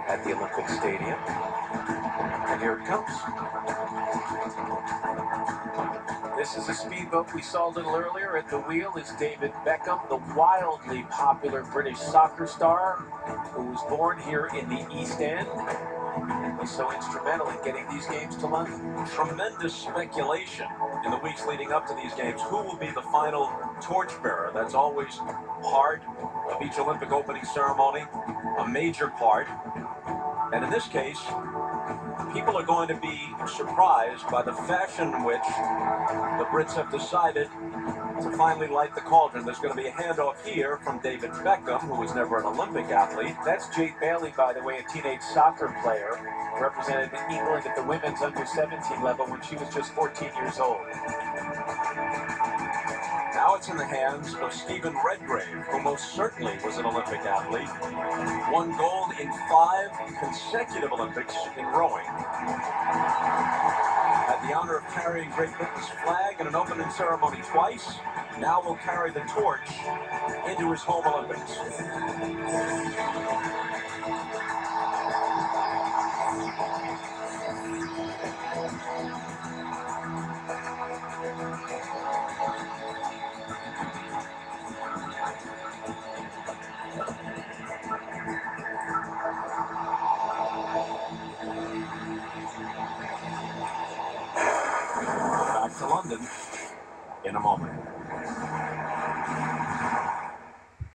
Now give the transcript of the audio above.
at the Olympic Stadium. And here it comes. This is a speedboat we saw a little earlier. At the wheel is David Beckham, the wildly popular British soccer star who was born here in the East End and was so instrumental in getting these games to London. Tremendous speculation in the weeks leading up to these games. Who will be the final torchbearer? That's always part of each Olympic opening ceremony, a major part. And in this case, people are going to be surprised by the fashion in which the Brits have decided to finally light the cauldron. There's going to be a handoff here from David Beckham, who was never an Olympic athlete. That's Jade Bailey, by the way, a teenage soccer player, represented England at the women's under-17 level when she was just 14 years old. Now it's in the hands of Stephen Redgrave, who most certainly was an Olympic athlete. Won gold in 5 consecutive Olympics in rowing. Had the honor of carrying Great Britain's flag in an opening ceremony twice. Now will carry the torch into his home Olympics. Back to London in a moment.